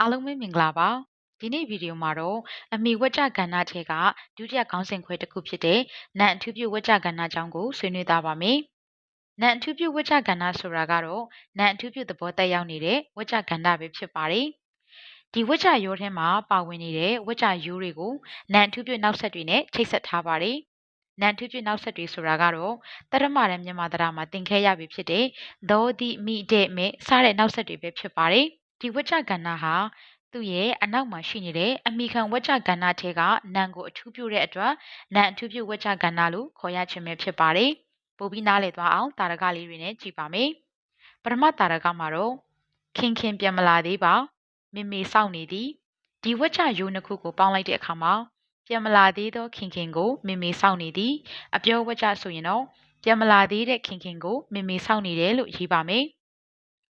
အားလုံးပဲမင်္ဂလာပါဒီနေ့ဗီဒီယိုမှာတော့အမိဝကြကဏ္ဍထဲကဒုတိယခေါင်းစဉ်ခွဲတစ်ခုဖြစ်တဲ့နံအထူးပြုဝကြကဏ္ဍအကြောင်းကိုဆွေးနွေးသားပါမယ်နံအထူးပြုဝကြကဏ္ဍဆိုတာကတော့နံအထူးပြုသဘောတက်ရောက်နေတဲ့ဝကြကဏ္ဍပဲဖြစ်ပါတယ်ဒီဝကြရိုးထဲမှာပါဝင်နေတဲ့ဝကြရိုးတွေကိုနံအထူးပြုနောက်ဆက်တွေနဲ့ချိတ်ဆက်ထားပါတယ်နံအထူးပြုနောက်ဆက်တွေဆိုတာကတော့တရမရန်မြန်မာတရားမှာသင်ခဲ့ရပြီဖြစ်တဲ့သောတိမိတဲ့မဲ့စတဲ့နောက်ဆက်တွေပဲဖြစ်ပါတယ်ဒီဝကြကဏ္ဍဟာသူ့ရဲ့အနောက်မှာရှိနေတဲ့အမိခံဝကြကဏ္ဍထဲကနံကိုအထူးပြုတဲ့အတွက်နံအထူးပြုဝကြကဏ္ဍလို့ခေါ်ရခြင်းပဲဖြစ်ပါတယ်ပို့ပြီးနားလည်သွားအောင်တာရကလေးတွေနဲ့ကြည့်ပါမယ်ပထမတာရကမှာတော့ခင်ခင်ပြန်မလာသေးပါမေမေစောင့်နေသည်ဒီဝကြရိုးနှစ်ခုကိုပေါင်းလိုက်တဲ့အခါမှာပြန်မလာသေးသောခင်ခင်ကိုမေမေစောင့်နေသည်အပြောဝကြဆိုရင်တော့ပြန်မလာသေးတဲ့ခင်ခင်ကိုမေမေစောင့်နေတယ်လို့ရေးပါမယ်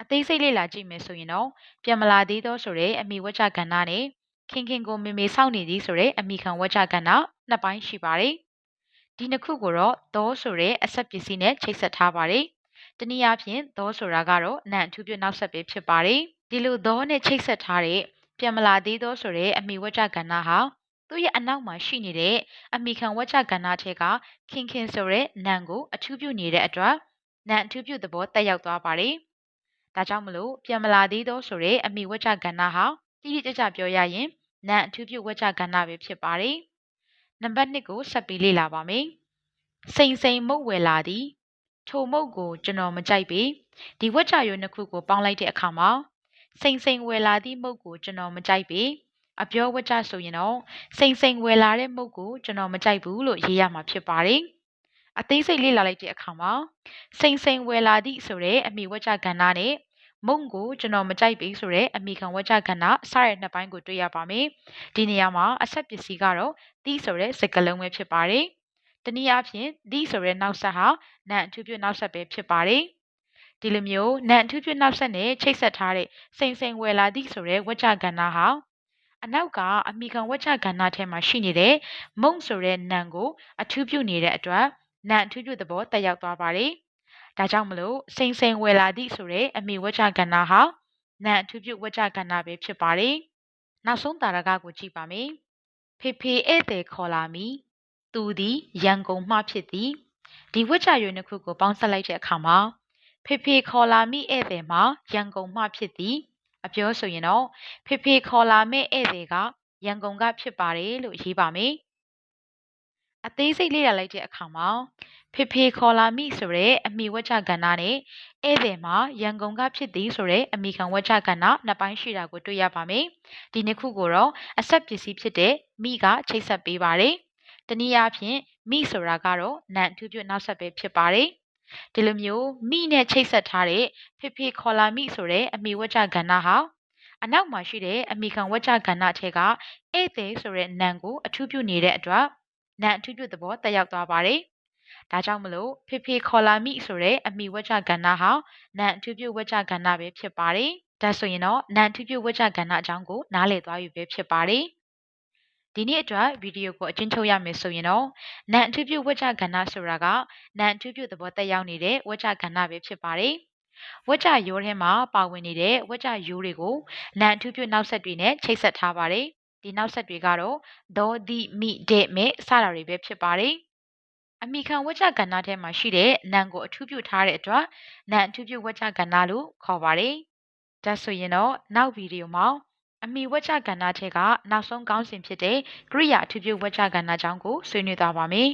အသေးစိတ်လေ့လာကြည့်မယ်ဆိုရင်တော့ပြန်မလာသေးသောဆိုတဲ့အမိဝကြကဏ္ဍနဲ့ခင်ခင်ကိုမေမေစောင့်နေသည်ဆိုတဲ့အမိခံဝကြကဏ္ဍနှစ်ပိုင်းရှိပါတယ်ဒီနှစ်ခုကိုတော့သောဆိုတဲ့အဆက်ပစ္စည်းနဲ့ချိတ်ဆက်ထားပါတယ်တနည်းအားဖြင့်သောဆိုတာကတော့နံအထူးပြုနောက်ဆက်ပဲဖြစ်ပါတယ်ဒီလိုသောနဲ့ချိတ်ဆက်ထားတဲ့ပြန်မလာသေးသောဆိုတဲ့အမိဝကြကဏ္ဍဟာသူ့ရဲ့အနောက်မှာရှိနေတဲ့အမိခံဝကြကဏ္ဍထဲကခင်ခင်ဆိုတဲ့နံကိုအထူးပြုနေတဲ့အတွက်နံအထူးပြုသဘောတက်ရောက်သွားပါတယ်ဒါကြောင့်မလို့ပြန်မလာသေးသောဆိုတဲ့အမိဝကြကဏ္ဍဟာတိတိကျကျပြောရရင်နံအထူးပြုဝကြကဏ္ဍပဲဖြစ်ပါတယ်နံပါတ်2ကိုဆက်ပြီးလေ့လာပါမယ်စိန်စိန်မုတ်ဝယ်လာသည်ထိုမုတ်ကိုကျွန်တော်မကြိုက်ပေဒီဝကြရိုးနှစ်ခုကိုပေါင်းလိုက်တဲ့အခါမှာစိန်စိန်ဝယ်လာသည့်မုတ်ကိုကျွန်တော်မကြိုက်ပေအပြောဝကြဆိုရင်တော့စိန်စိန်ဝယ်လာတဲ့မုတ်ကိုကျွန်တော်မကြိုက်ဘူးလို့ရေးရမှာဖြစ်ပါတယ်အသေးစိတ်လေ့လာလိုက်တဲ့အခါမှာစိန်စိန်ဝယ်လာသည့်ဆိုတဲ့အမိဝကြကဏ္ဍနဲ့မုံကိုကျွန်တော်မကြိုက်ပြီဆိုတဲ့အမိခံဝကြကဏ္ဍစတဲ့နှစ်ပိုင်းကိုတွေ့ရပါမယ်ဒီနေရာမှာအဆက်ပစ္စည်းကတော့သီးဆိုတဲ့စကားလုံးပဲဖြစ်ပါတယ်တနည်းအားဖြင့်သီးဆိုတဲ့နောက်ဆက်ဟာနံအထူးပြုနောက်ဆက်ပဲဖြစ်ပါတယ်ဒီလိုမျိုးနံအထူးပြုနောက်ဆက်နဲ့ချိတ်ဆက်ထားတဲ့စိန်စိန်ဝယ်လာသည့်ဆိုတဲ့ဝကြကဏ္ဍဟာအနောက်ကအမိခံဝကြကဏ္ဍထဲမှာရှိနေတဲ့မုံဆိုတဲ့နံကိုအထူးပြုနေတဲ့အတွက်နံအထူးပြုသဘောတက်ရောက်သွားပါတယ်ဒါကြောင့်မလို့စိန်စိန်ဝယ်လာသည့်ဆိုတဲ့အမိဝကြကဏ္ဍဟာနံအထူးပြုဝကြကဏ္ဍပဲဖြစ်ပါတယ်နောက်ဆုံးတာရကကိုကြည့်ပါမယ်ဖေဖေဧည့်သည်ခေါ်လာမည်သူသည်ရန်ကုန်မှဖြစ်သည်ဒီဝကြရွေးနှစ်ခုကိုပေါင်းစပ်လိုက်တဲ့အခါမှာဖေဖေခေါ်လာမည့်ဧည့်သည်မှာရန်ကုန်မှဖြစ်သည်အပြောဆိုရင်တော့ဖေဖေခေါ်လာမယ့်ဧည့်သည်ကရန်ကုန်ကဖြစ်ပါတယ်လို့ရေးပါမယ်အသေးစိတ်လေ့လာလိုက်တဲ့အခါမှာဖေဖေခေါ်လာမိဆိုတဲ့အမိဝကြကဏ္ဍနဲ့ဧည့်သည်မှာရန်ကုန်ကဖြစ်သည်ဆိုတဲ့အမိခံဝကြကဏ္ဍနှစ်ပိုင်းရှိတာကိုတွေ့ရပါမယ်ဒီနှစ်ခုကိုတော့အဆက်ပစ္စည်းဖြစ်တဲ့မိကချိတ်ဆက်ပေးပါတယ်တနည်းအားဖြင့်မိဆိုတာကတော့နံအထူးပြုနောက်ဆက်ပဲဖြစ်ပါတယ်ဒီလိုမျိုးမိနဲ့ချိတ်ဆက်ထားတဲ့ဖေဖေခေါ်လာမိဆိုတဲ့အမိဝကြကဏ္ဍဟာအနောက်မှာရှိတဲ့အမိခံဝကြကဏ္ဍထဲကဧည့်သည်ဆိုတဲ့နံကိုအထူးပြုနေတဲ့အတွက်နံအထူးပြုသဘောတက်ရောက်သွားပါတယ်။ဒါကြောင့်မလို့ဖေဖေခေါ်လာမိဆိုတဲ့အမိဝကြကဏ္ဍဟာနံအထူးပြုဝကြကဏ္ဍပဲဖြစ်ပါတယ်။ဒါဆိုရင်တော့နံအထူးပြုဝကြကဏ္ဍအကြောင်းကိုနားလည်သွားပြီပဲဖြစ်ပါတယ်။ဒီနေ့အတွက်ဗီဒီယိုကိုအချင်းချုပ်ရမယ်ဆိုရင်တော့နံအထူးပြုဝကြကဏ္ဍဆိုတာကနံအထူးပြုသဘောတက်ရောက်နေတဲ့ဝကြကဏ္ဍပဲဖြစ်ပါတယ်။ဝကြရိုးထဲမှာပါဝင်နေတဲ့ဝကြရိုးတွေကိုနံအထူးပြုနောက်ဆက်တွေနဲ့ချိတ်ဆက်ထားပါတယ်။ဒီနောက်ဆက်တွေကတော့သောတိမိတဲ့မဲ့စတာတွေပဲဖြစ်ပါတယ်အမိခံဝကြကဏ္ဍထဲမှာရှိတဲ့နံကိုအထူးပြုထားတဲ့အတွက်နံအထူးပြုဝကြကဏ္ဍလို့ခေါ်ပါတယ်ဒါဆိုရင်တော့နောက်ဗီဒီယိုမှာအမိဝကြကဏ္ဍထဲကနောက်ဆုံးခေါင်းစဉ်ဖြစ်တဲ့ကရိယာအထူးပြုဝကြကဏ္ဍအကြောင်းကိုဆွေးနွေးသွားပါမယ်